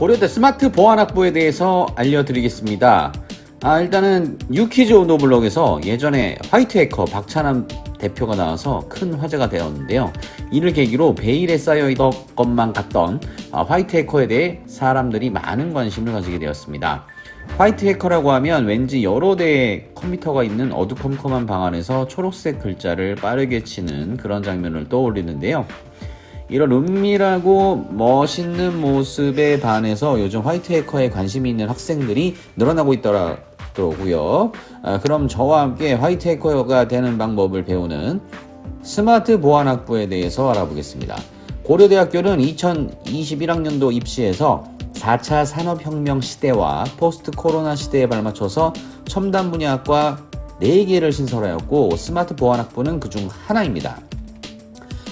고려대 스마트 보안학부에 대해서 알려드리겠습니다. 일단은 유퀴즈 오노블록에서 예전에 화이트 해커 박찬남 대표가 나와서 큰 화제가 되었는데요. 이를 계기로 베일에 쌓여있던 것만 같던 화이트 해커에 대해 사람들이 많은 관심을 가지게 되었습니다. 화이트 해커라고 하면 왠지 여러 대의 컴퓨터가 있는 어두컴컴한 방 안에서 초록색 글자를 빠르게 치는 그런 장면을 떠올리는데요. 이런 은밀하고 멋있는 모습에 반해서 요즘 화이트 해커에 관심이 있는 학생들이 늘어나고 있더라고요. 그럼 저와 함께 화이트 해커가 되는 방법을 배우는 스마트 보안학부에 대해서 알아보겠습니다. 고려대학교는 2021학년도 입시에서 4차 산업혁명 시대와 포스트 코로나 시대에 발맞춰서 첨단 분야학과 4개를 신설하였고 스마트 보안학부는 그중 하나입니다.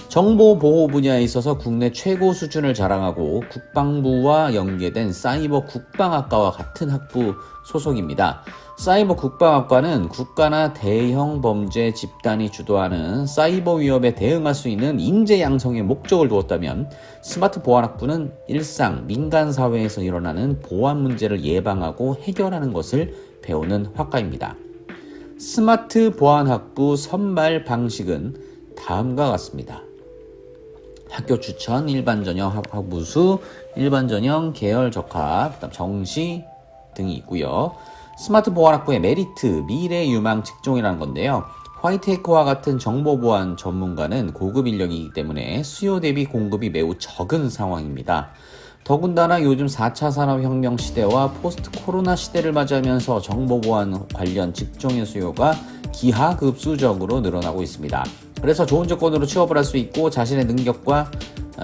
정보보호 분야에 있어서 국내 최고 수준을 자랑하고 국방부와 연계된 사이버 국방학과와 같은 학부 소속입니다. 사이버 국방학과는 국가나 대형 범죄 집단이 주도하는 사이버 위협에 대응할 수 있는 인재 양성의 목적을 두었다면 스마트 보안학부는 일상 민간 사회에서 일어나는 보안 문제를 예방하고 해결하는 것을 배우는 학과입니다. 스마트 보안학부 선발 방식은 다음과 같습니다. 학교 추천, 일반 전형, 학부수, 일반 전형, 계열 적합, 그다음 정시 등이 있고요. 스마트 보안학부의 메리트, 미래 유망 직종이라는 건데요. 화이트 해커와 같은 정보보안 전문가는 고급 인력이기 때문에 수요 대비 공급이 매우 적은 상황입니다. 더군다나 요즘 4차 산업혁명 시대와 포스트 코로나 시대를 맞이하면서 정보보안 관련 직종의 수요가 기하급수적으로 늘어나고 있습니다. 그래서 좋은 조건으로 취업을 할 수 있고 자신의 능력과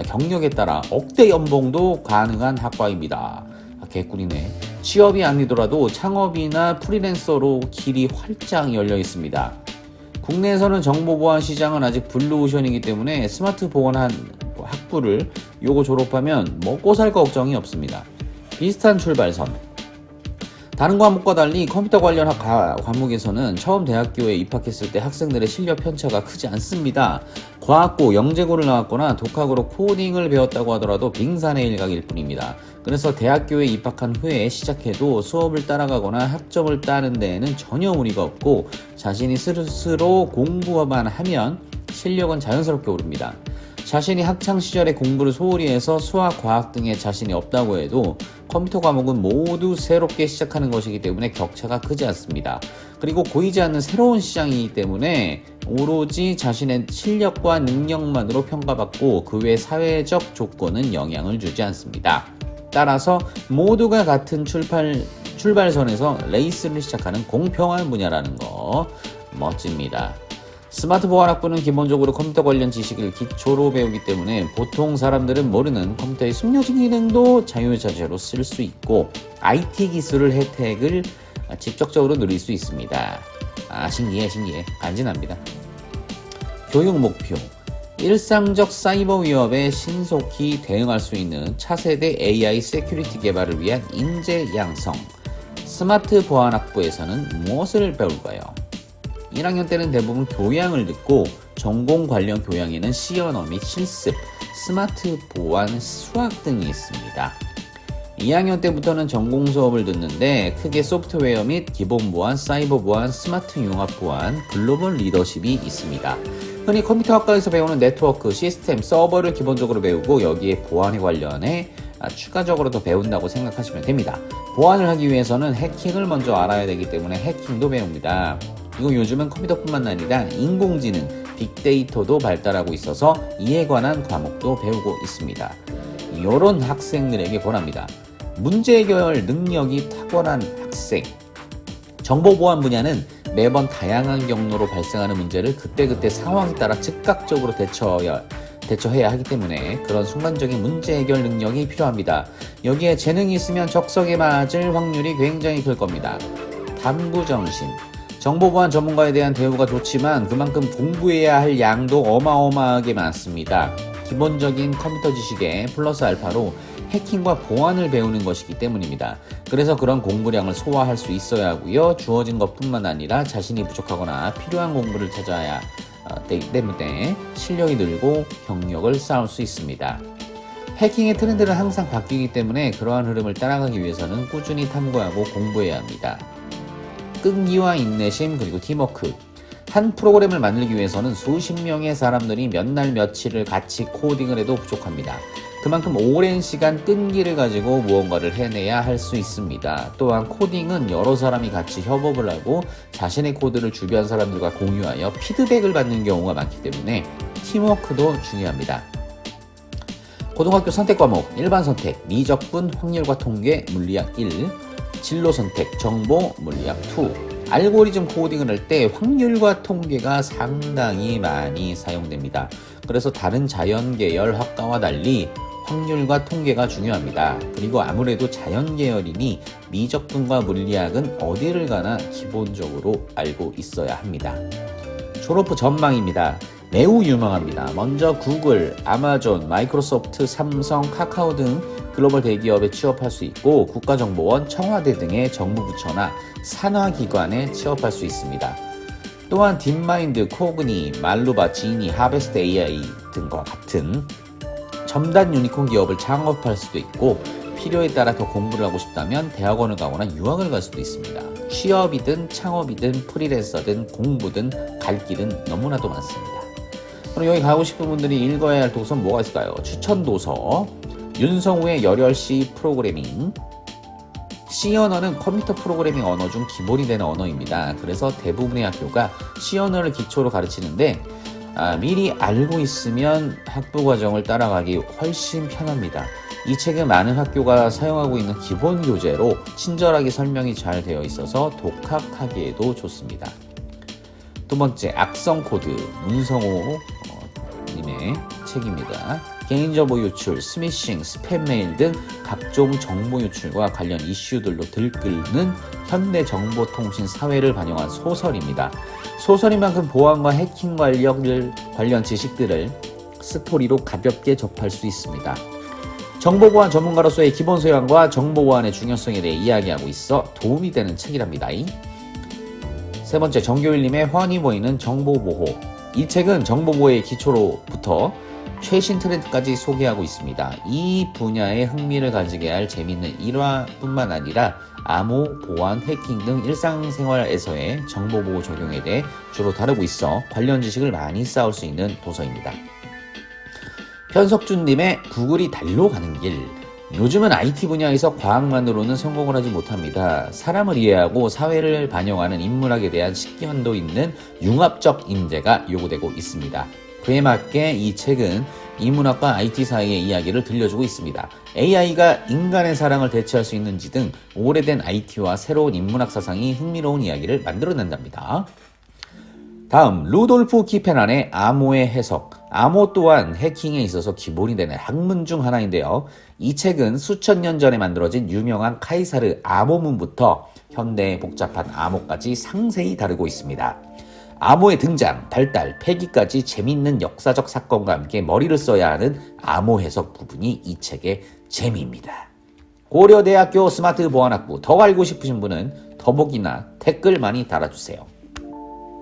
경력에 따라 억대 연봉도 가능한 학과입니다. 개꿀이네. 취업이 아니더라도 창업이나 프리랜서로 길이 활짝 열려 있습니다. 국내에서는 정보보안 시장은 아직 블루오션이기 때문에 스마트 보안 학부를 요거 졸업하면 먹고 살 걱정이 없습니다. 비슷한 출발선. 다른 과목과 달리 컴퓨터 관련 과목에서는 처음 대학교에 입학했을 때 학생들의 실력 편차가 크지 않습니다. 과학고, 영재고를 나왔거나 독학으로 코딩을 배웠다고 하더라도 빙산의 일각일 뿐입니다. 그래서 대학교에 입학한 후에 시작해도 수업을 따라가거나 학점을 따는 데에는 전혀 무리가 없고 자신이 스스로 공부만 하면 실력은 자연스럽게 오릅니다. 자신이 학창시절에 공부를 소홀히 해서 수학, 과학 등에 자신이 없다고 해도 컴퓨터 과목은 모두 새롭게 시작하는 것이기 때문에 격차가 크지 않습니다. 그리고 보이지 않는 새로운 시장이기 때문에 오로지 자신의 실력과 능력만으로 평가받고 그 외 사회적 조건은 영향을 주지 않습니다. 따라서 모두가 같은 출발선에서 레이스를 시작하는 공평한 분야라는 거 멋집니다. 스마트 보안학부는 기본적으로 컴퓨터 관련 지식을 기초로 배우기 때문에 보통 사람들은 모르는 컴퓨터의 숨겨진 기능도 자유자재로 쓸 수 있고 IT 기술을 혜택을 직접적으로 누릴 수 있습니다. 신기해 간지납니다. 교육 목표. 일상적 사이버 위협에 신속히 대응할 수 있는 차세대 AI 세큐리티 개발을 위한 인재 양성. 스마트 보안학부에서는 무엇을 배울까요? 1학년 때는 대부분 교양을 듣고 전공 관련 교양에는 C언어 및 실습, 스마트 보안, 수학 등이 있습니다. 2학년 때부터는 전공 수업을 듣는데 크게 소프트웨어 및 기본 보안, 사이버 보안, 스마트 융합 보안, 글로벌 리더십이 있습니다. 흔히 컴퓨터학과에서 배우는 네트워크, 시스템, 서버를 기본적으로 배우고 여기에 보안에 관련해 추가적으로 더 배운다고 생각하시면 됩니다. 보안을 하기 위해서는 해킹을 먼저 알아야 되기 때문에 해킹도 배웁니다. 그리고 요즘은 컴퓨터뿐만 아니라 인공지능, 빅데이터도 발달하고 있어서 이에 관한 과목도 배우고 있습니다. 이런 학생들에게 권합니다. 문제 해결 능력이 탁월한 학생. 정보보안 분야는 매번 다양한 경로로 발생하는 문제를 그때그때 상황에 따라 즉각적으로 대처해야 하기 때문에 그런 순간적인 문제 해결 능력이 필요합니다. 여기에 재능이 있으면 적성에 맞을 확률이 굉장히 클 겁니다. 탐구정신. 정보보안 전문가에 대한 대우가 좋지만 그만큼 공부해야 할 양도 어마어마하게 많습니다. 기본적인 컴퓨터 지식에 플러스 알파로 해킹과 보안을 배우는 것이기 때문입니다. 그래서 그런 공부량을 소화할 수 있어야 하고요. 주어진 것뿐만 아니라 자신이 부족하거나 필요한 공부를 찾아야 되기 때문에 실력이 늘고 경력을 쌓을 수 있습니다. 해킹의 트렌드는 항상 바뀌기 때문에 그러한 흐름을 따라가기 위해서는 꾸준히 탐구하고 공부해야 합니다. 끈기와 인내심 그리고 팀워크. 한 프로그램을 만들기 위해서는 수십 명의 사람들이 몇 날 며칠을 같이 코딩을 해도 부족합니다. 그만큼 오랜 시간 끈기를 가지고 무언가를 해내야 할 수 있습니다. 또한 코딩은 여러 사람이 같이 협업을 하고 자신의 코드를 주변 사람들과 공유하여 피드백을 받는 경우가 많기 때문에 팀워크도 중요합니다. 고등학교 선택 과목 일반 선택, 미적분, 확률과 통계, 물리학 1, 진로 선택, 정보, 물리학 2. 알고리즘 코딩을 할 때 확률과 통계가 상당히 많이 사용됩니다. 그래서 다른 자연 계열 학과와 달리 확률과 통계가 중요합니다. 그리고 아무래도 자연 계열이니 미적분과 물리학은 어디를 가나 기본적으로 알고 있어야 합니다. 졸업 후 전망입니다. 매우 유망합니다. 먼저 구글, 아마존, 마이크로소프트, 삼성, 카카오 등 글로벌 대기업에 취업할 수 있고 국가정보원, 청와대 등의 정부부처나 산하기관에 취업할 수 있습니다. 또한 딥마인드, 코그니, 말루바, 지니, 하베스트 AI 등과 같은 첨단 유니콘 기업을 창업할 수도 있고 필요에 따라 더 공부를 하고 싶다면 대학원을 가거나 유학을 갈 수도 있습니다. 취업이든 창업이든 프리랜서든 공부든 갈 길은 너무나도 많습니다. 그럼 여기 가고 싶은 분들이 읽어야 할 도서는 뭐가 있을까요? 추천 도서, 윤성우의 열혈C 프로그래밍. C 언어는 컴퓨터 프로그래밍 언어 중 기본이 되는 언어입니다. 그래서 대부분의 학교가 C 언어를 기초로 가르치는데 미리 알고 있으면 학부 과정을 따라가기 훨씬 편합니다. 이 책은 많은 학교가 사용하고 있는 기본 교재로 친절하게 설명이 잘 되어 있어서 독학하기에도 좋습니다. 두 번째, 악성 코드, 문성호 님의 책입니다. 개인정보 유출, 스미싱, 스팸 메일 등 각종 정보 유출과 관련 이슈들로 들끓는 현대 정보통신 사회를 반영한 소설입니다. 소설인 만큼 보안과 해킹 관련 지식들을 스토리로 가볍게 접할 수 있습니다. 정보보안 전문가로서의 기본 소양과 정보보안의 중요성에 대해 이야기하고 있어 도움이 되는 책이랍니다. 세 번째, 정교일님의 환히 보이는 정보보호. 이 책은 정보보호의 기초로부터 최신 트렌드까지 소개하고 있습니다. 이 분야에 흥미를 가지게 할 재미있는 일화뿐만 아니라 암호, 보안, 해킹 등 일상생활에서의 정보보호 적용에 대해 주로 다루고 있어 관련 지식을 많이 쌓을 수 있는 도서입니다. 현석준님의 구글이 달로 가는 길. 요즘은 IT 분야에서 과학만으로는 성공을 하지 못합니다. 사람을 이해하고 사회를 반영하는 인문학에 대한 식견도 있는 융합적 인재가 요구되고 있습니다. 그에 맞게 이 책은 인문학과 IT 사이의 이야기를 들려주고 있습니다. AI가 인간의 사랑을 대체할 수 있는지 등 오래된 IT와 새로운 인문학 사상이 흥미로운 이야기를 만들어낸답니다. 다음, 루돌프 키페난의 암호의 해석. 암호 또한 해킹에 있어서 기본이 되는 학문 중 하나인데요. 이 책은 수천 년 전에 만들어진 유명한 카이사르 암호문부터 현대의 복잡한 암호까지 상세히 다루고 있습니다. 암호의 등장, 발달, 폐기까지 재미있는 역사적 사건과 함께 머리를 써야 하는 암호 해석 부분이 이 책의 재미입니다. 고려대학교 스마트 보안학부 더 알고 싶으신 분은 더보기나 댓글 많이 달아주세요.